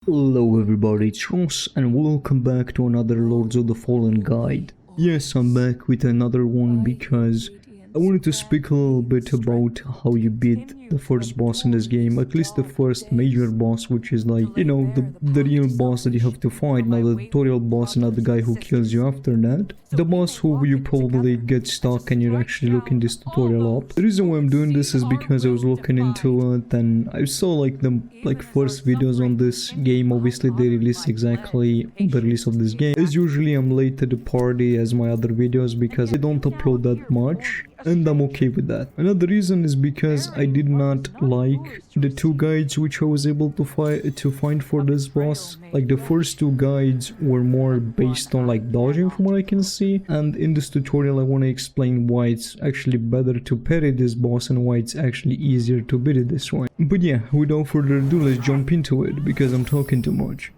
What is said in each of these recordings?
Hello everybody, it's Ross and welcome back to another Lords of the Fallen guide. Yes, I'm back with another one because I wanted to speak a little bit about how you beat the first boss in this game, at least the first major boss, which is like, you know, the real boss that you have to fight, not the tutorial boss and not the guy who kills you after that. The boss who you probably get stuck and you're actually looking this tutorial up. The reason why I'm doing this is because I was looking into it and I saw like the first videos on this game. Obviously they released exactly the release of this game. As usually I'm late to the party as my other videos because I don't upload that much. And I'm okay with that. Another reason is because I did not like the two guides which I was able to find for this boss. Like the first two guides were more based on like dodging from what I can see, and in this tutorial I want to explain why it's actually better to parry this boss and why it's actually easier to beat it this way. But yeah, without further ado, let's jump into it because I'm talking too much.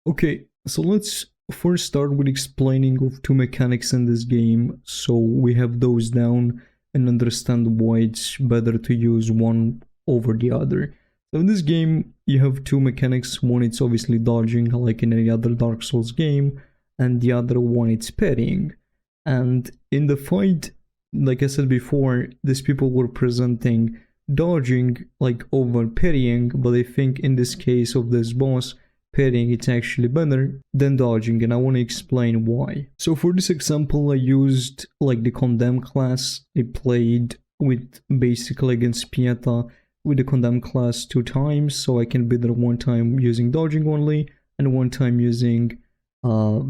Okay, so let's first start with explaining of two mechanics in this game, so we have those down and understand why it's better to use one over the other. So in this game you have two mechanics. One, it's obviously dodging like in any other Dark Souls game, and the other one, it's parrying. And in the fight, like I said before, these people were presenting dodging like over parrying, but I think in this case of this boss, parrying it's actually better than dodging, and I want to explain why. So for this example I used like the Condemn class. I played with basically against Pieta with the Condemn class 2 times, so I can beat her one time using dodging only and one time using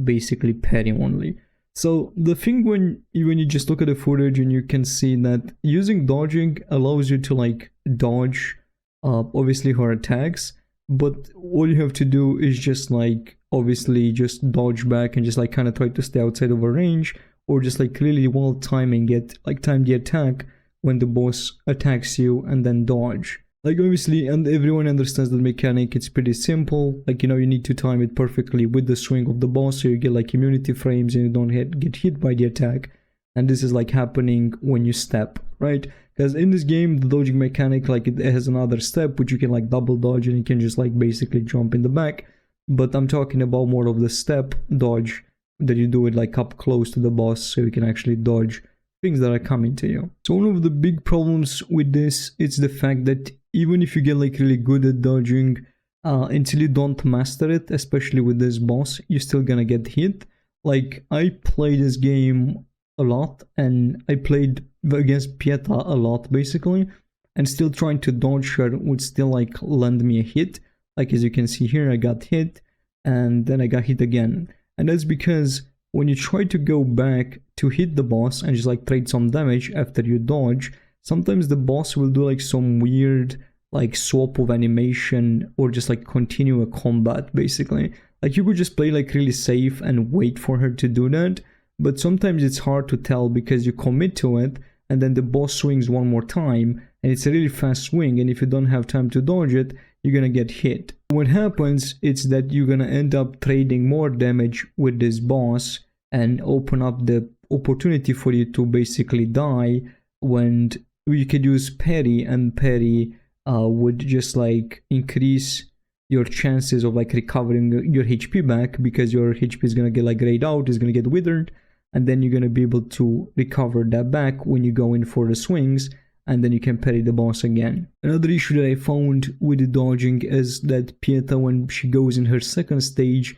basically parrying only. So the thing when you just look at the footage and you can see that using dodging allows you to like dodge obviously her attacks, but all you have to do is just like obviously just dodge back and just like kind of try to stay outside of her range, or just like really well timing it, like time the attack when the boss attacks you and then dodge. Like obviously, and everyone understands the mechanic, it's pretty simple. Like, you know, you need to time it perfectly with the swing of the boss so you get like immunity frames and you don't get hit by the attack. And this is like happening when you step, right? Because in this game the dodging mechanic, like it has another step which you can like double dodge and you can just like basically jump in the back. But I'm talking about more of the step dodge that you do it like up close to the boss so you can actually dodge things that are coming to you. So one of the big problems with this is the fact that even if you get like really good at dodging, until you don't master it, especially with this boss, you're still gonna get hit. Like I play this game a lot and I played against Pieta a lot basically, and still trying to dodge her would still like land me a hit. Like as you can see here, I got hit and then I got hit again, and that's because when you try to go back to hit the boss and just like trade some damage after you dodge, sometimes the boss will do like some weird like swap of animation or just like continue a combat basically. Like you could just play like really safe and wait for her to do that, but sometimes it's hard to tell because you commit to it and then the boss swings one more time and it's a really fast swing, and if you don't have time to dodge it, you're gonna get hit. What happens is that you're gonna end up trading more damage with this boss and open up the opportunity for you to basically die, when you could use parry, and parry would just like increase your chances of like recovering your HP back, because your HP is gonna get like grayed out, is gonna get withered, and then you're gonna be able to recover that back when you go in for the swings, and then you can parry the boss again. Another issue that I found with the dodging is that Pieta, when she goes in her second stage,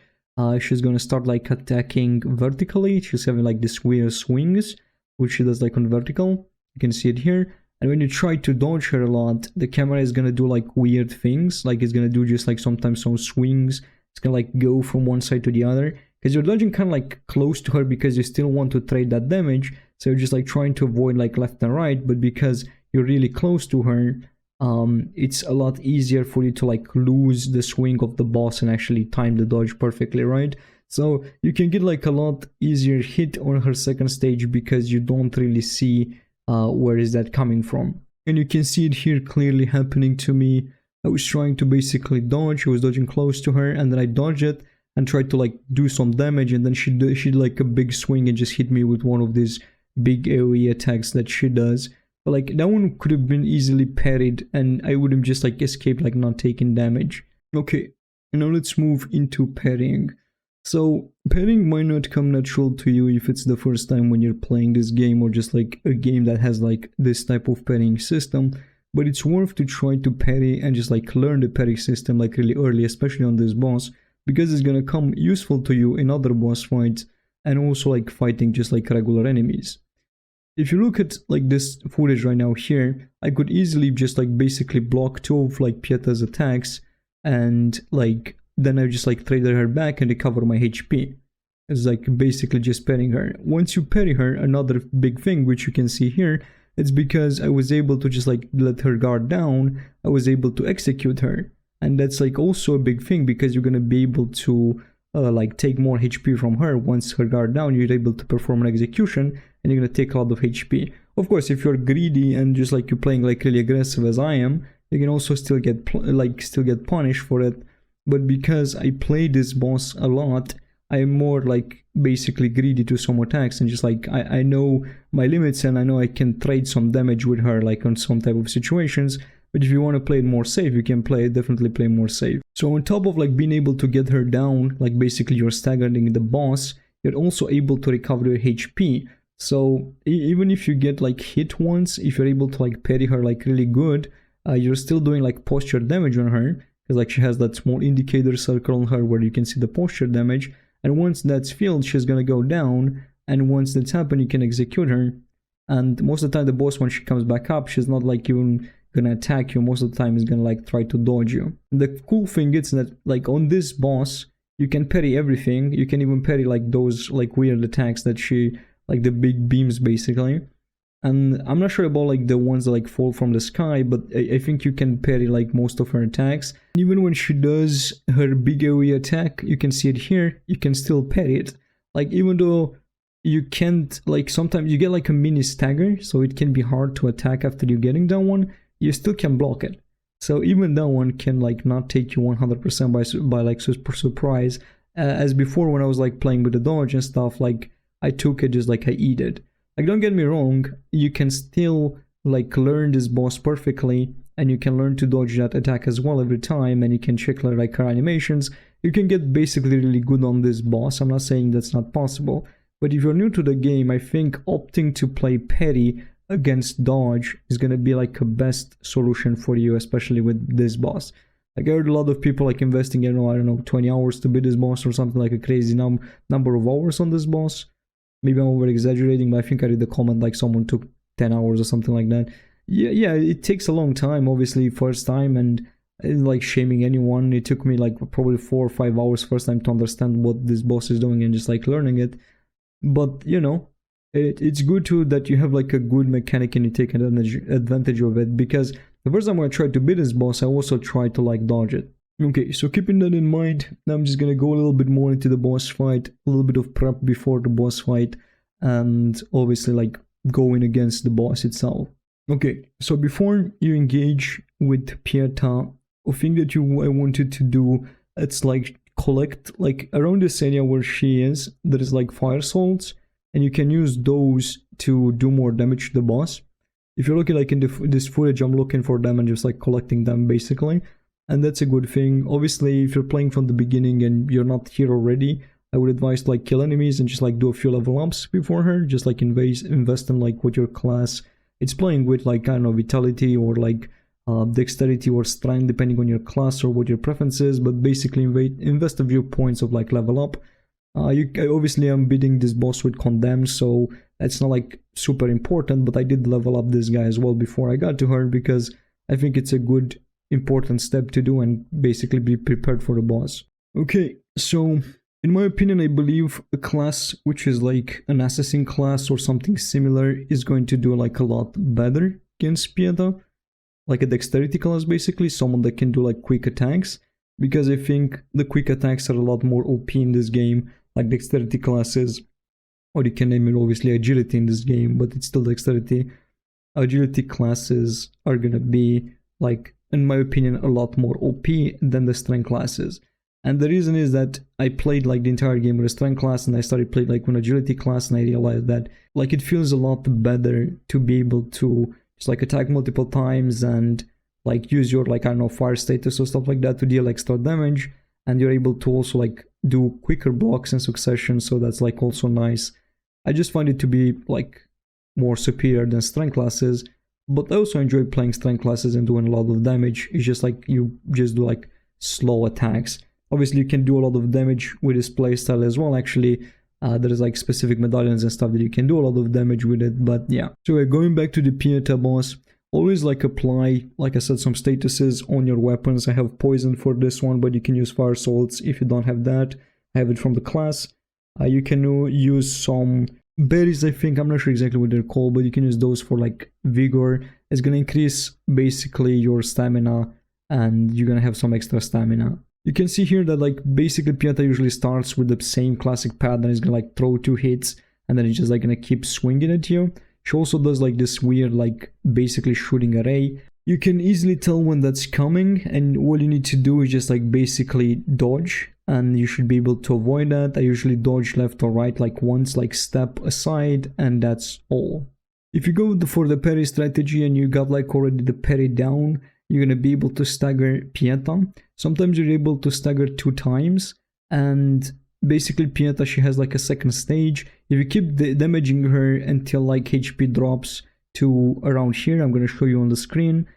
she's gonna start like attacking vertically. She's having like this weird swings, which she does like on vertical. You can see it here. And when you try to dodge her a lot, the camera is gonna do like weird things. Like it's gonna do just like sometimes some swings. It's gonna like go from one side to the other, because you're dodging kind of like close to her because you still want to trade that damage. So you're just like trying to avoid like left and right, but because you're really close to her, it's a lot easier for you to like lose the swing of the boss and actually time the dodge perfectly, right? So you can get like a lot easier hit on her second stage because you don't really see where is that coming from. And you can see it here clearly happening to me. I was trying to basically dodge, I was dodging close to her, and then I dodged it and tried to like do some damage, and then she did like a big swing and just hit me with one of these big AoE attacks that she does. But like that one could have been easily parried and I would have just like escaped like not taking damage. Okay, And now let's move into parrying. So parrying might not come natural to you if it's the first time when you're playing this game, or just like a game that has like this type of parrying system, but it's worth to try to parry and just like learn the parry system like really early, especially on this boss, because it's gonna come useful to you in other boss fights and also like fighting just like regular enemies. If you look at like this footage right now here, I could easily just like basically block two of like Pieta's attacks, and like then I just like traded her back and recover my HP. It's like basically just parrying her. Once you parry her, another big thing which you can see here, it's because I was able to just like let her guard down, I was able to execute her. And that's like also a big thing, because you're gonna be able to like take more HP from her. Once her guard down, you're able to perform an execution and you're gonna take a lot of HP. Of course, if you're greedy and just like you're playing like really aggressive as I am, you can also still get punished for it. But because I play this boss a lot, I'm more like basically greedy to some attacks, and just like I know my limits, and I know I can trade some damage with her like on some type of situations. But if you want to play it more safe, you can definitely play more safe. So on top of like being able to get her down, like basically you're staggering the boss, you're also able to recover your HP. So even if you get like hit once, if you're able to like parry her like really good, you're still doing like posture damage on her, because like she has that small indicator circle on her where you can see the posture damage. And once that's filled, she's gonna go down, and once that's happened, you can execute her. And most of the time the boss, when she comes back up, she's not like even gonna attack you. Most of the time is gonna like try to dodge you. And the cool thing is that like on this boss, you can parry everything. You can even parry like those like weird attacks that she, like the big beams basically. And I'm not sure about like the ones that like fall from the sky, but I think you can parry like most of her attacks. And even when she does her big AoE attack, you can see it here, you can still parry it. Like even though you can't, like sometimes you get like a mini stagger, so it can be hard to attack after you're getting that one, you still can block it. So even that one can like not take you 100% by like surprise. As before when I was like playing with the dodge and stuff, like I took it just like I eat it. Like don't get me wrong, you can still like learn this boss perfectly, and you can learn to dodge that attack as well every time, and you can check like her animations. You can get basically really good on this boss. I'm not saying that's not possible, but if you're new to the game, I think opting to play parry against dodge is gonna be like a best solution for you, especially with this boss. Like I heard a lot of people like investing, I don't know, 20 hours to beat this boss, or something like a crazy number of hours on this boss. Maybe I'm over exaggerating, but I think I read the comment like someone took 10 hours or something like that. Yeah, it takes a long time, obviously, first time, and like shaming anyone. It took me like probably 4 or 5 hours first time to understand what this boss is doing and just like learning it. But you know, it's good too that you have like a good mechanic and you take advantage of it, because the first time I tried to beat this boss, I also tried to like dodge it. Okay, so keeping that in mind, now I'm just gonna go a little bit more into the boss fight, a little bit of prep before the boss fight, and obviously like going against the boss itself. Okay, so before you engage with Pieta, a thing that I wanted to do, it's like collect like around this area where she is, there is like fire salts, and you can use those to do more damage to the boss. If you're looking like in this footage, I'm looking for them and just like collecting them basically. And that's a good thing. Obviously, if you're playing from the beginning and you're not here already, I would advise to like kill enemies and just like do a few level ups before her. Just like invest in like what your class it's playing with, like I don't know, vitality or like dexterity or strength, depending on your class or what your preference is. But basically, invest a few points of like level up. Obviously I'm beating this boss with condemned, so that's not like super important. But I did level up this guy as well before I got to her, because I think it's a good important step to do and basically be prepared for the boss. Okay, so in my opinion, I believe a class which is like an assassin class or something similar is going to do like a lot better against Pieta, like a dexterity class basically, someone that can do like quick attacks, because I think the quick attacks are a lot more OP in this game, like dexterity classes, or you can name it obviously agility in this game, but it's still dexterity. Agility classes are gonna be like, in my opinion, a lot more OP than the strength classes. And the reason is that I played like the entire game with a strength class, and I started playing like an agility class, and I realized that like it feels a lot better to be able to just like attack multiple times and like use your like I don't know fire status or stuff like that to deal extra damage. and you're able to also like do quicker blocks in succession, so that's like also nice. I just find it to be like more superior than strength classes, but I also enjoy playing strength classes and doing a lot of damage. It's just like you just do like slow attacks. Obviously you can do a lot of damage with this playstyle as well. Actually there's like specific medallions and stuff that you can do a lot of damage with it, but yeah. So going back to the Pieta boss, always like apply, like I said, some statuses on your weapons. I have poison for this one, but you can use fire salts if you don't have that. I have it from the class. You can use some berries, I think. I'm not sure exactly what they're called, but you can use those for like vigor. It's gonna increase basically your stamina, and you're gonna have some extra stamina. You can see here that like basically Pieta usually starts with the same classic pattern. It's gonna like throw 2 hits and then it's just like gonna keep swinging at you. She also does like this weird like basically shooting array. You can easily tell when that's coming, and all you need to do is just like basically dodge, and you should be able to avoid that. I usually dodge left or right like once, like step aside, and that's all. If you go for the parry strategy and you got like already the parry down, you're gonna be able to stagger Pieta. Sometimes you're able to stagger 2 times, and basically Pieta, she has like a second stage. If you keep damaging her until like HP drops to around here, I'm gonna show you on the screen,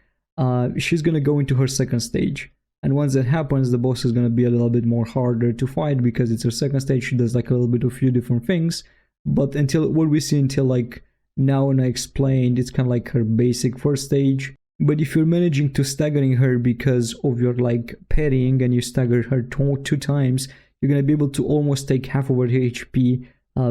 she's gonna go into her second stage. And once that happens, the boss is gonna be a little bit more harder to fight because it's her second stage. She does like a little bit of few different things, but until what we see until like now and I explained, it's kind of like her basic first stage. But if you're managing to staggering her because of your like parrying, and you stagger her 2 times, you're gonna be able to almost take half of her HP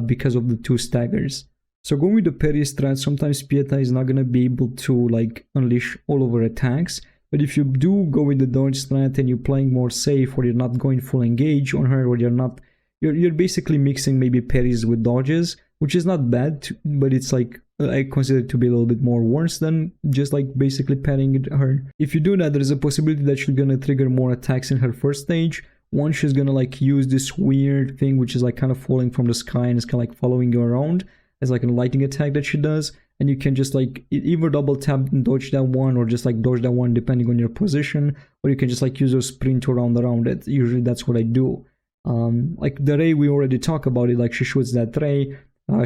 because of the 2 staggers. So going with the parry strat, sometimes Pieta is not gonna be able to like unleash all of her attacks. But if you do go with the dodge strat and you're playing more safe, or you're not going full engage on her, or you're basically mixing maybe parries with dodges, which is not bad, but it's like I consider it to be a little bit more worse than just like basically parrying her. If you do that, there's a possibility that she's gonna trigger more attacks in her first stage. One, she's gonna like use this weird thing which is like kind of falling from the sky and it's kind of like following you around. It's like a lightning attack that she does, and you can just like either double tap and dodge that one, or just like dodge that one depending on your position, or you can just like use a sprint around it. Usually that's what I do. Like the ray, we already talked about it. Like she shoots that ray.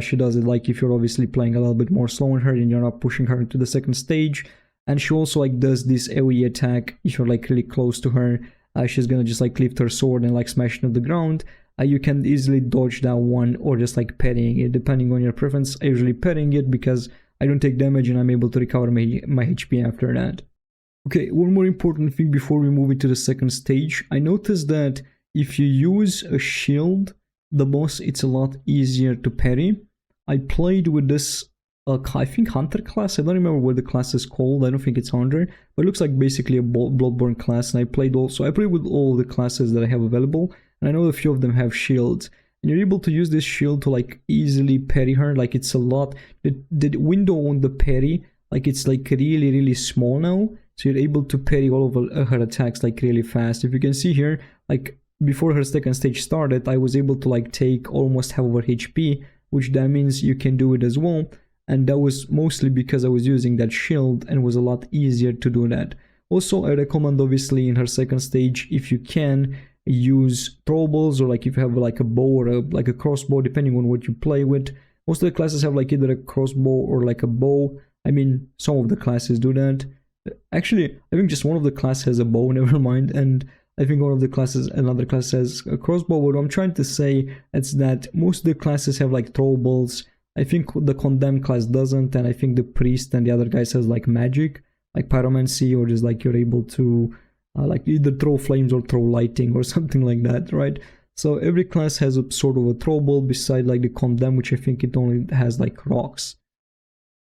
She does it like if you're obviously playing a little bit more slow on her and you're not pushing her into the second stage. And she also like does this AoE attack if you're like really close to her. She's gonna just like lift her sword and like smash it on the ground. You can easily dodge that one, or just like parrying it depending on your preference. I usually parrying it because I don't take damage and I'm able to recover my HP after that. Okay, one more important thing before we move into the second stage. I noticed that if you use a shield, the boss, it's a lot easier to parry. I played with this I think Hunter class. I don't remember what the class is called. I don't think it's Hunter, but it looks like basically a Bloodborne class. And I played with all the classes that I have available, and I know a few of them have shields. And you're able to use this shield to like easily parry her. Like it's a lot. The window on the parry, like it's like really small now. So you're able to parry all of her attacks like really fast. If you can see here, like before her second stage started, I was able to like take almost half of her HP, which that means you can do it as well. And that was mostly because I was using that shield, and it was a lot easier to do that. Also, I recommend obviously in her second stage, if you can, use throwables, or like if you have like a bow or like a crossbow, depending on what you play with. Most of the classes have like either a crossbow or like a bow. I mean, some of the classes do that. Actually, I think just one of the classes has a bow, never mind, and I think one of the classes, another class has a crossbow. What I'm trying to say is that most of the classes have like throwables. I think the Condemned class doesn't, and I think the Priest and the other guys has like magic, like pyromancy, or just like you're able to like either throw flames or throw lighting or something like that, right? So every class has a sort of a throwable beside like the Condemned, which I think it only has like rocks.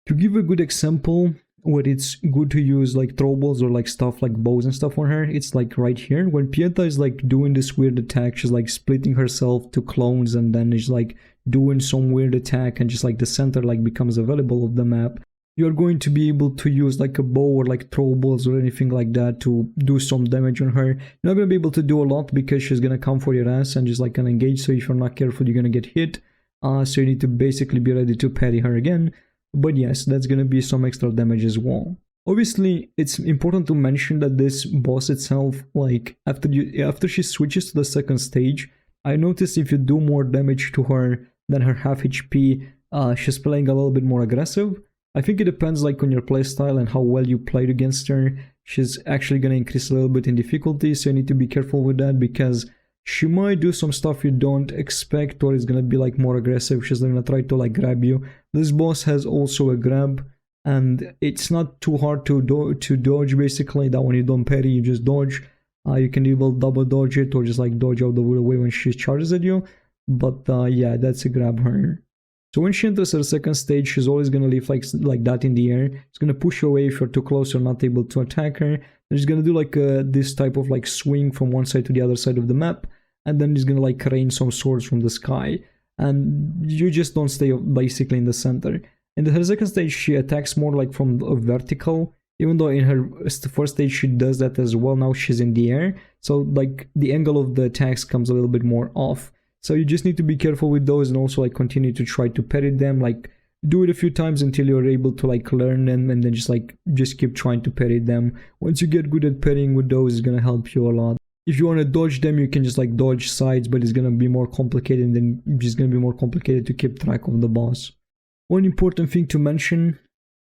To give a good example where it's good to use like throwables or like stuff like bows and stuff on her, it's like right here when Pieta is like doing this weird attack. She's like splitting herself to clones, and then is like doing some weird attack, and just like the center like becomes available of the map. You're going to be able to use like a bow or like throwables or anything like that to do some damage on her. You're not gonna be able to do a lot because she's gonna come for your ass and just like gonna engage. So if you're not careful, you're gonna get hit. So you need to basically be ready to parry her again. But yes, that's gonna be some extra damage as well. Obviously, it's important to mention that this boss itself, like after she switches to the second stage, I noticed if you do more damage to her than her half HP, she's playing a little bit more aggressive. I think it depends like on your playstyle and how well you played against her. She's actually gonna increase a little bit in difficulty, so you need to be careful with that because she might do some stuff you don't expect, or is gonna be like more aggressive. She's gonna try to like grab you. This boss has also a grab, and it's not too hard to dodge basically. That when you don't parry, you just dodge. You can either double dodge it or just like dodge out the way when she charges at you. But yeah, that's a grab her. So when she enters her second stage, she's always gonna leave like that in the air. It's gonna push you away if you're too close or not able to attack her. And she's gonna do like this type of like swing from one side to the other side of the map, and then he's gonna like rain some swords from the sky, and you just don't stay basically in the center. In her second stage, she attacks more like from a vertical, even though in her first stage she does that as well. Now she's in the air, so like the angle of the attacks comes a little bit more off. So you just need to be careful with those, and also like continue to try to parry them. Like do it a few times until you're able to like learn them, and then just keep trying to parry them. Once you get good at parrying with those, it's gonna help you a lot. If you want to dodge them, you can just like dodge sides, but it's gonna be more complicated, and then it's just gonna be more complicated to keep track of the boss. One important thing to mention,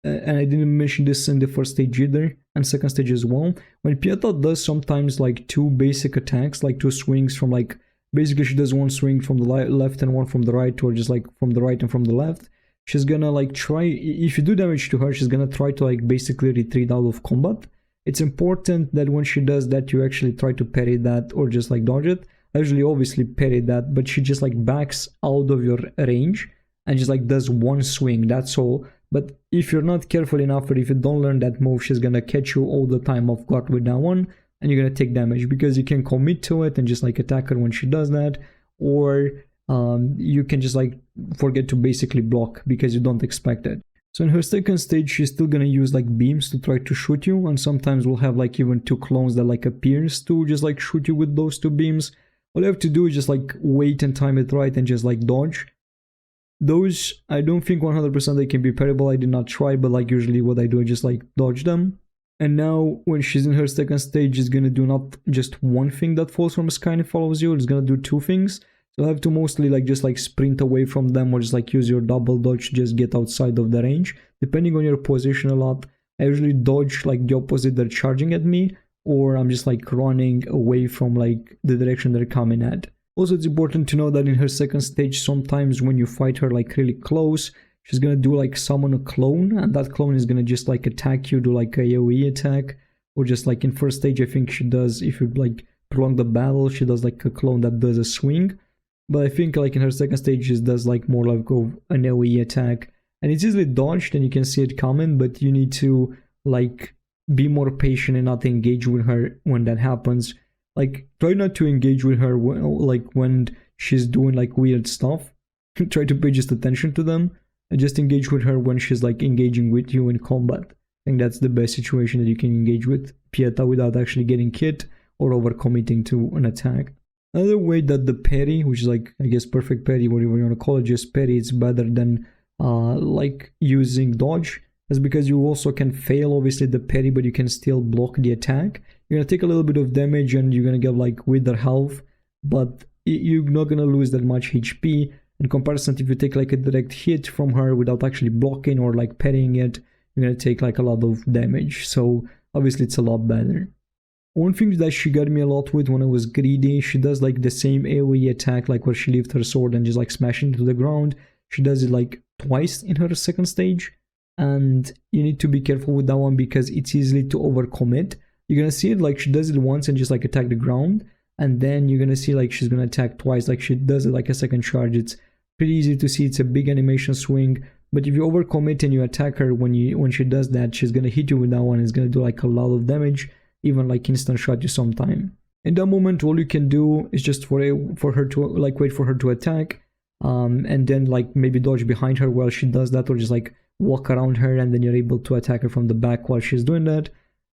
and I didn't mention this in the first stage either, and second stage as well, when Pieta does sometimes like two basic attacks, like two swings from like, basically she does one swing from the left and one from the right, or just like from the right and from the left, she's gonna like try, if you do damage to her, she's gonna try to like basically retreat out of combat. It's important that when she does that, you actually try to parry that or just like dodge it. I usually obviously parry that, but she just like backs out of your range and just like does one swing, that's all. But if you're not careful enough, or if you don't learn that move, she's gonna catch you all the time off guard with that one, and you're gonna take damage because you can commit to it and just like attack her when she does that, or you can just like forget to basically block because you don't expect it. So in her second stage, she's still gonna use like beams to try to shoot you, and sometimes we'll have like even two clones that like appears to just like shoot you with those two beams. All you have to do is just like wait and time it right and just like dodge. Those, I don't think 100% they can be parryable. I did not try, but like usually what I do is just like dodge them. And now when she's in her second stage, it's gonna do not just one thing that falls from the sky and follows you, it's gonna do two things. So I have to mostly like just like sprint away from them, or just like use your double dodge to just get outside of the range, depending on your position a lot. I usually dodge like the opposite, they're charging at me, or I'm just like running away from like the direction they're coming at. Also, it's important to know that in her second stage, sometimes when you fight her like really close, she's gonna do like summon a clone, and that clone is gonna just like attack you, do like a AoE attack, or just like in first stage I think she does, if you like prolong the battle, she does like a clone that does a swing. But I think like in her second stage she does like more like an AoE attack, and it's easily dodged and you can see it coming, but you need to like be more patient and not engage with her when that happens. Like try not to engage with her when she's doing like weird stuff. Try to pay just attention to them, and just engage with her when she's like engaging with you in combat. I think that's the best situation that you can engage with Pieta without actually getting hit or overcommitting to an attack. Another way that the parry, which is like I guess perfect parry, whatever you want to call it, just parry, it's better than like using dodge, is because you also can fail obviously the parry, but you can still block the attack. You're gonna take a little bit of damage and you're gonna get like wither health, but you're not gonna lose that much HP. In comparison, if you take like a direct hit from her without actually blocking or like parrying it, you're gonna take like a lot of damage. So obviously it's a lot better. One thing that she got me a lot with when I was greedy, she does like the same AoE attack, like where she lifts her sword and just like smash into the ground. She does it like twice in her second stage, and you need to be careful with that one because it's easily to overcommit. You're gonna see it like she does it once and just like attack the ground, and then you're gonna see like she's gonna attack twice, like she does it like a second charge. It's pretty easy to see, it's a big animation swing, but if you overcommit and you attack her when she does that, she's gonna hit you with that one. It's gonna do like a lot of damage, even like instant shot you sometime. In that moment, all you can do is just for her to like wait for her to attack, and then like maybe dodge behind her while she does that, or just like walk around her and then you're able to attack her from the back while she's doing that,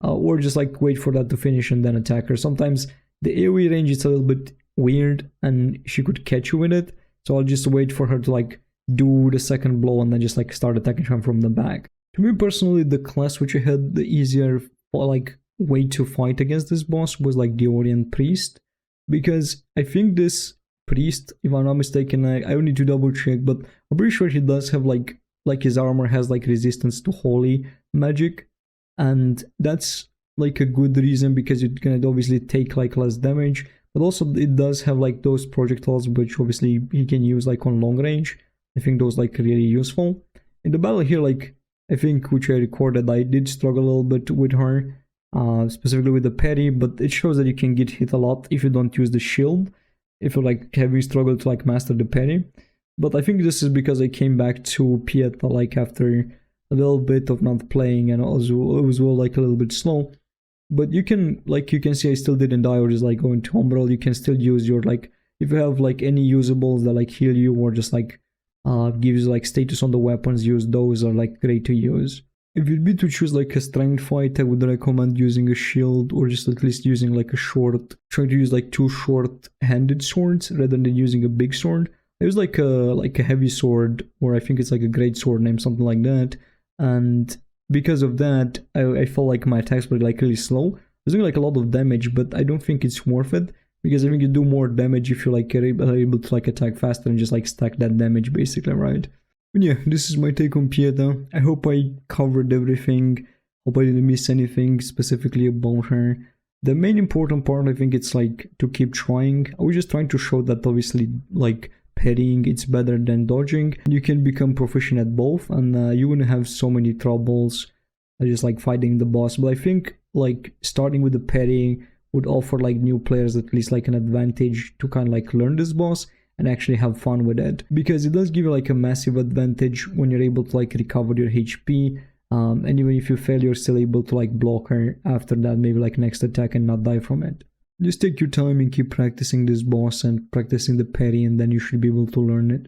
or just like wait for that to finish and then attack her. Sometimes the AoE range is a little bit weird and she could catch you with it, so I'll just wait for her to like do the second blow and then just like start attacking her from the back. To me personally, the class which I had the easier like way to fight against this boss was like the Orient Priest, because I think this priest, if I'm not mistaken, I will need to double check, but I'm pretty sure he does have like his armor has like resistance to holy magic, and that's like a good reason because it can obviously take like less damage, but also it does have like those projectiles which obviously he can use like on long range. I think those like really useful. In the battle here, like I think which I recorded, I did struggle a little bit with her, specifically with the parry, but it shows that you can get hit a lot if you don't use the shield, if you're like having struggled to like master the parry. But I think this is because I came back to Pieta like after a little bit of not playing, and also it was well like a little bit slow. But you can see I still didn't die or just like going to Umbral. You can still use your like, if you have like any usables that like heal you or just like gives like status on the weapons, use those, are like great to use. If you'd be to choose like a strength fight, I would recommend using a shield, or just at least using like a short, trying to use like 2 short-handed swords rather than using a big sword. I use like a heavy sword, or I think it's like a great sword name, something like that. And because of that, I felt like my attacks were like really slow. I was doing like a lot of damage, but I don't think it's worth it, because I think you do more damage if you like are able to like attack faster and just like stack that damage basically, right? But yeah, this is my take on Pieta. I hope I covered everything. Hope I didn't miss anything specifically about her. The main important part, I think, it's like to keep trying. I was just trying to show that obviously like parrying, it's better than dodging. You can become proficient at both, and you wouldn't have so many troubles just like fighting the boss. But I think like starting with the parrying would offer like new players at least like an advantage to kind of like learn this boss and actually have fun with it, because it does give you like a massive advantage when you're able to like recover your HP, and even if you fail, you're still able to like block her after that, maybe like next attack, and not die from it. Just take your time and keep practicing this boss and practicing the parry, and then you should be able to learn it.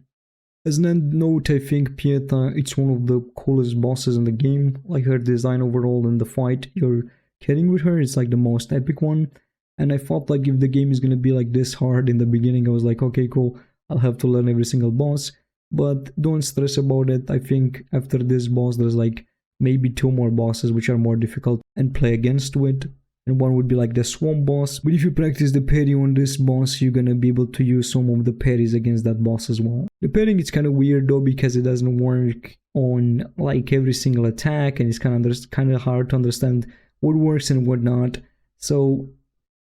As an end note, I think Pieta, it's one of the coolest bosses in the game. Like her design overall and the fight you're carrying with her, it's like the most epic one. And I thought like if the game is gonna be like this hard in the beginning, I was like, okay, cool, I'll have to learn every single boss. But don't stress about it. I think after this boss, there's like maybe 2 more bosses which are more difficult and play against with. And one would be like the swamp boss. But if you practice the parry on this boss, you're gonna be able to use some of the parries against that boss as well. The parrying is kind of weird though, because it doesn't work on like every single attack, and it's kind of hard to understand what works and what not. So,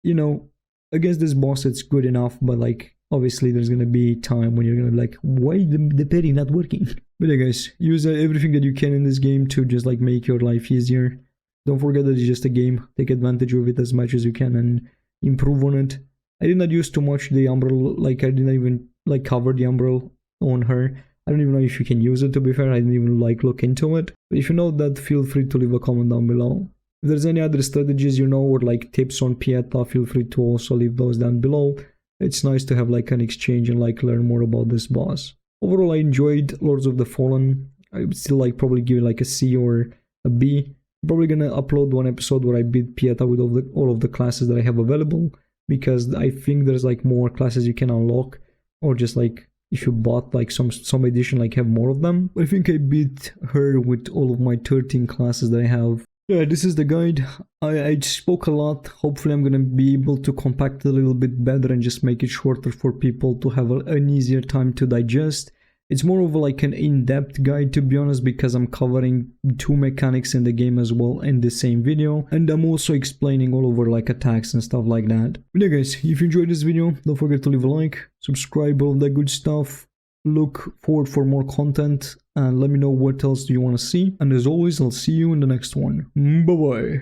you know, against this boss it's good enough, but like obviously there's gonna be time when you're gonna be like, why the parry not working? But yeah guys, use everything that you can in this game to just like make your life easier. Don't forget that it's just a game. Take advantage of it as much as you can and improve on it. I did not use too much the umbral, like I didn't even like cover the umbral on her. I don't even know if you can use it, to be fair. I didn't even like look into it. But if you know that, feel free to leave a comment down below. If there's any other strategies you know, or like tips on Pieta, feel free to also leave those down below. It's nice to have like an exchange and like learn more about this boss. Overall, I enjoyed Lords of the Fallen. I would still like probably give it like a C or a B. I'm probably gonna upload one episode where I beat Pieta with all of the classes that I have available, because I think there's like more classes you can unlock, or just like if you bought like some edition, like have more of them. But I think I beat her with all of my 13 classes that I have. Yeah, this is the guide. I spoke a lot. Hopefully I'm gonna be able to compact it a little bit better and just make it shorter for people to have an easier time to digest. It's more of like an in-depth guide, to be honest, because I'm covering 2 mechanics in the game as well in the same video, and I'm also explaining all over like attacks and stuff like that. But yeah guys, if you enjoyed this video, don't forget to leave a like, subscribe, all of that good stuff. Look forward for more content, and let me know what else do you want to see. And as always, I'll see you in the next one. Bye bye.